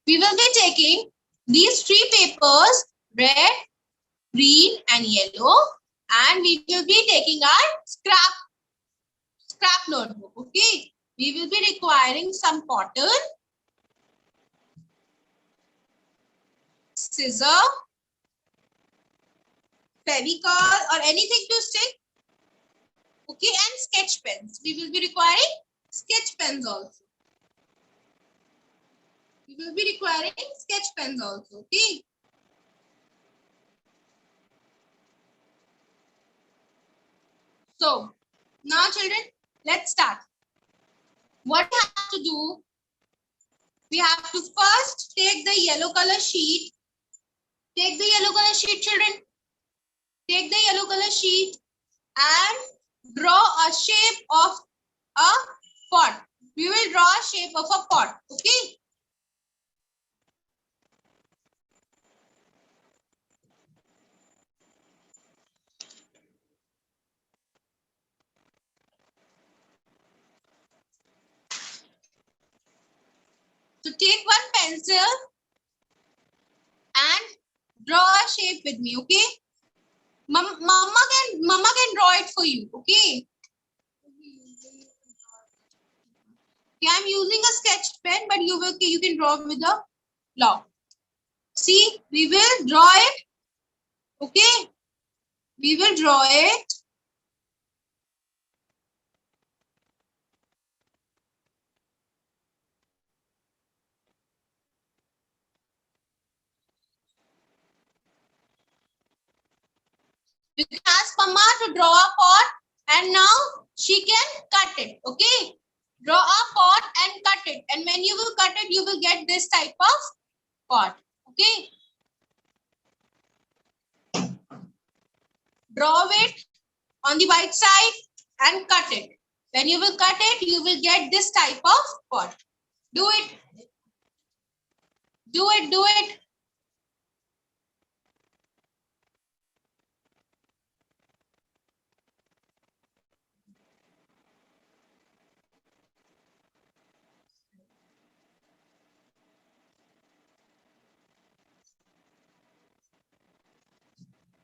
We will be taking these three papers, red, green and yellow, and we will be taking our scrap notebook. Okay, we will be requiring some cotton, scissor, fevicol or anything to stick. Okay, and sketch pens. We will be requiring sketch pens also. We will be requiring sketch pens also. Okay. So now children, let's start. What we have to do, we have to first take the yellow color sheet. Take the yellow color sheet, children. Take the yellow color sheet and draw a shape of a pot. We will draw a shape of a pot. Okay. So take one pencil and draw a shape with me. Okay. Mama can draw it for you. Okay. Okay, I'm using a sketch pen, but you can draw with a block. See, we will draw it. Okay, we will draw it. You can ask Mama to draw a pot, and now she can cut it. Okay, draw a pot and cut it. And when you will cut it, you will get this type of pot. Okay, draw it on the white side and cut it. When you will cut it, you will get this type of pot. Do it. Do it. Do it.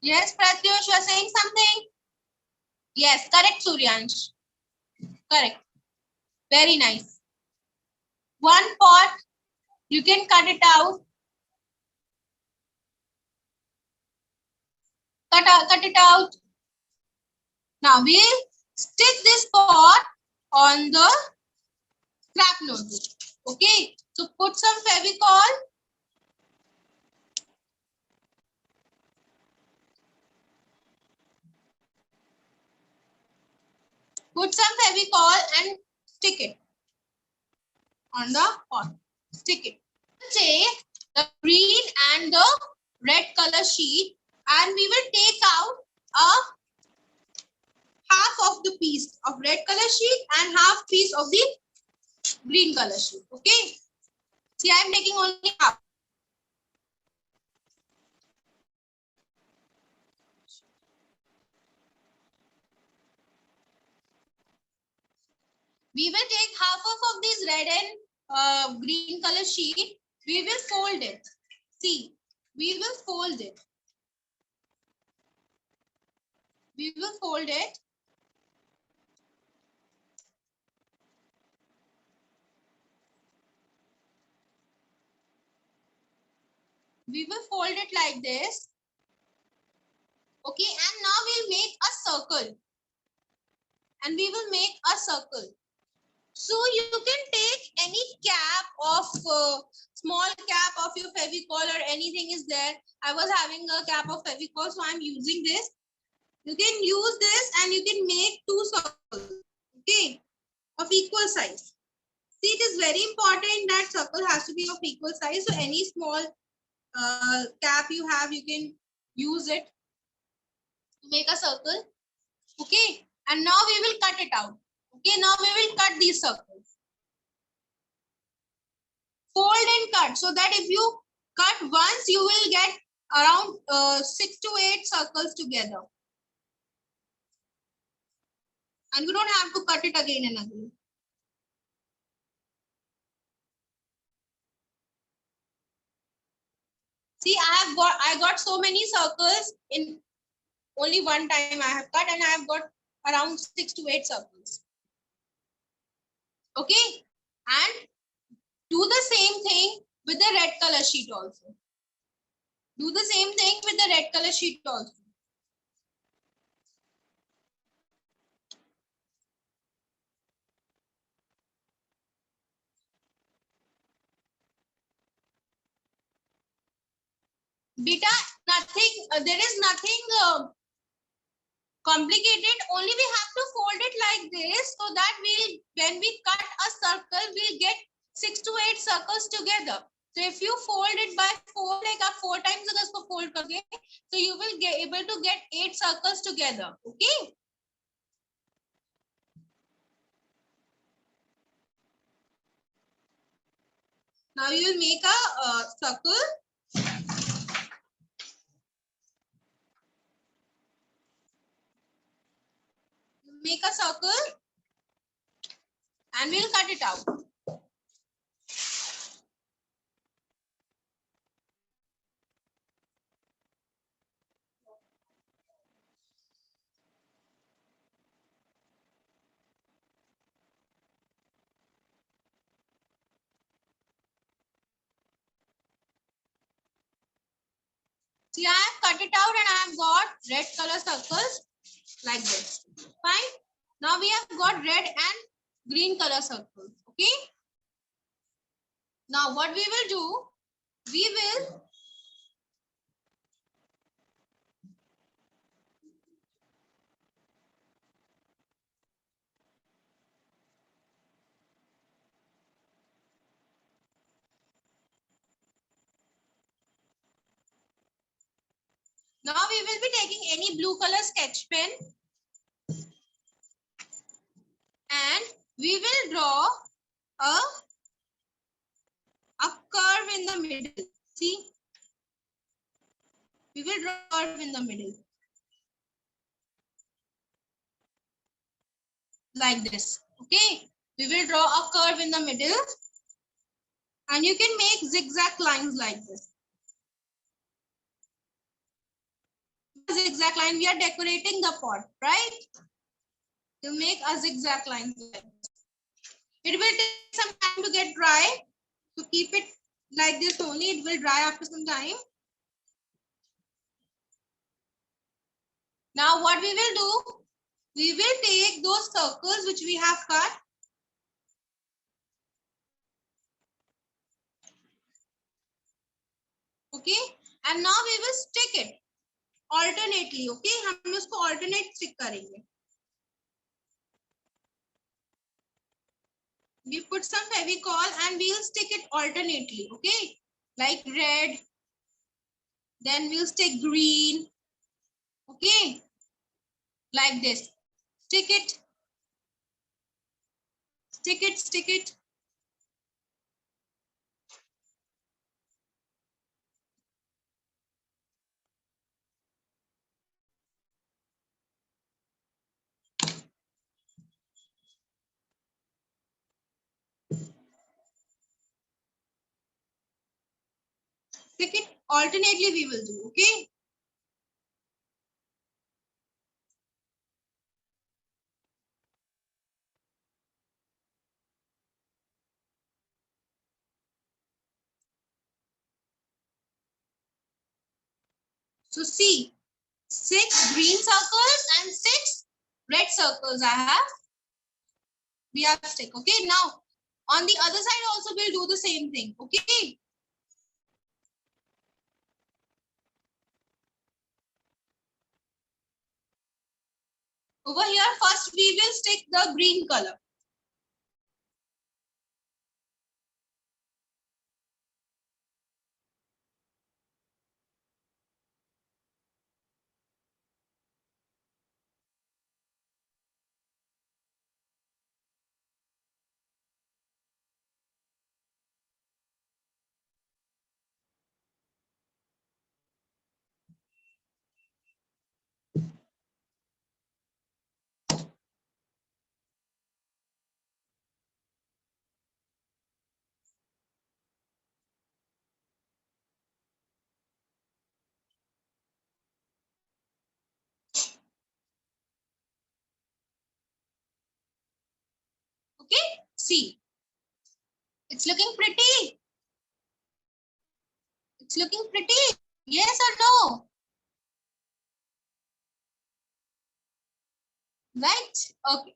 Yes, Pratyush, you are saying something? Yes, correct, Suryansh. Correct. Very nice. One pot, you can cut it out. Cut it out. Now we'll stick this pot on the scrap notebook. Okay. So put some Fevicol. Put some Fevicol and stick it on the pot. Stick it. Take the green and the red color sheet and we will take out a half of the piece of red color sheet and half piece of the green color sheet. Okay. See, I am taking only half. We will take half of this red and green color sheet. We will fold it. See, we will fold it. We will fold it. We will fold it like this. Okay, and now we'll make a circle. And we will make a circle. So you can take any cap of small cap of your Fevicol or anything is there. I was having a cap of Fevicol, so I'm using this. You can use this and you can make two circles, okay, of equal size. See, it is very important that circle has to be of equal size. So any small cap you have, you can use it to make a circle, okay. And now we will cut it out. Okay, now we will cut these circles. Fold and cut so that if you cut once, you will get around 6 to 8 circles together. And you don't have to cut it again and again. See, I got so many circles in only one time I have cut, and I have got around 6 to 8 circles. Okay, and do the same thing with the red color sheet also. Do the same thing with the red color sheet also. Beta, nothing. There is nothing complicated. Only we have to fold it like this so that when we cut a circle, we'll get 6 to 8 circles together. So if you fold it by 4, like आप 4 times अगर इसको fold करोगे, so you will get able to get 8 circles together. Okay. Now you will make a circle. Make a circle and we'll cut it out. See, I have cut it out and I have got red color circles like this. Fine. Now we have got red and green color circles. Okay. Now what we will do, we will be taking any blue color sketch pen and we will draw a curve in the middle. See, we will draw a curve in the middle like this. Okay, we will draw a curve in the middle and you can make zigzag lines like this. Zigzag line, we are decorating the pot, right? You make a zigzag line like this. It will take some time to get dry. So keep it like this only. It will dry after some time. Now what we will do, we will take those circles which we have cut. Okay. And now we will stick it alternately. Okay. हम उसको alternate stick करेंगे. We put some Fevicol and we'll stick it alternately. Okay. Like red. Then we'll stick green. Okay. Like this. Stick it. Stick it. Stick it. Stick it alternately we will do. Okay. So see, 6 green circles and 6 red circles I have. We have stick. Okay. Now on the other side also we'll do the same thing. Okay. Over here first we will stick the green color. Okay, see, it's looking pretty. It's looking pretty. Yes or no? Right? Okay.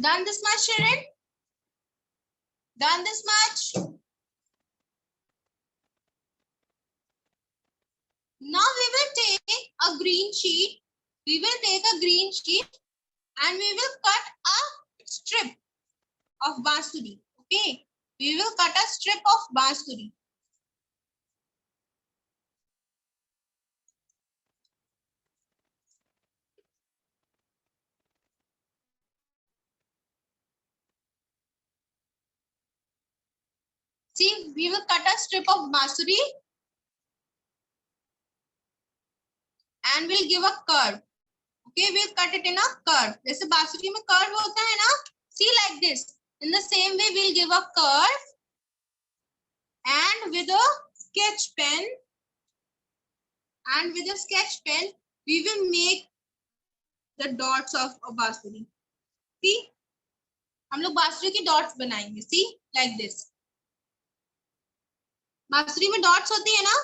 Done this much, Sharon? Done this much? Now we will take a green sheet. We will take a green sheet and we will cut a strip of bansuri. Okay. We will cut a strip of bansuri. See, we will cut a strip of bansuri and we'll give a curve. Okay, we'll cut it in a curve. जैसे बांसुरी में curve होता है ना? See, like this. In the same way, we'll give a curve and with a sketch pen we will make the dots of a बांसुरी. See, हम लोग बांसुरी की dots बनाएंगे. See, like this. बांसुरी में dots होती है ना?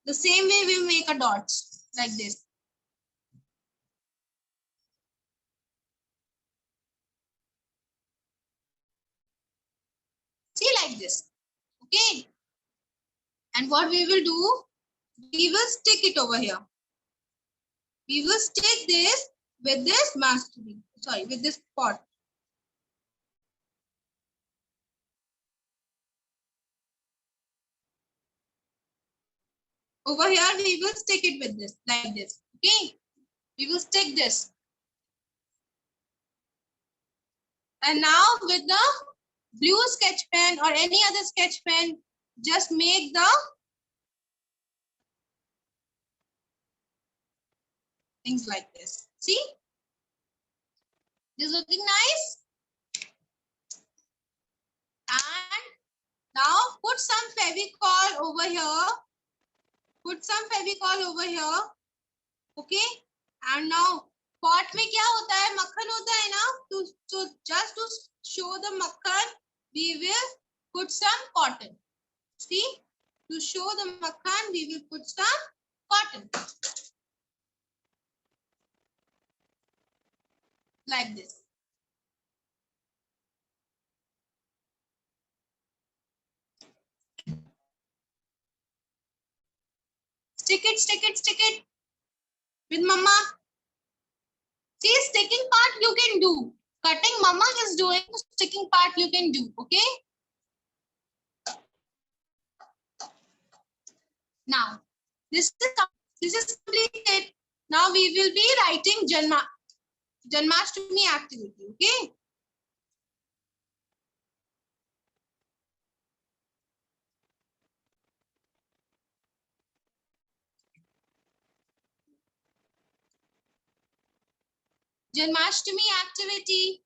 The same way we make a dots like this. See, like this. Okay. And what we will do, we will stick it over here. We will stick this with this bansuri. Sorry, with this pot. Over here, we will stick it with this, like this. Okay. We will stick this. And now with the blue sketch pen or any other sketch pen, just make the things like this. See? This is looking nice. And now put some Fevicol over here. Put some Fevicol over here. Okay. And now pot में क्या होता है? मक्खन होता है ना? So just to show the makhan, we will put some cotton. See, to show the makhan, we will put some cotton. Like this. Stick it, stick it, stick it. With mama. See, sticking part you can do. Cutting mama is doing, sticking part you can do. Okay. Now, this is completed. Now we will be writing Janmashtami activity. Okay. Janmashtami activity.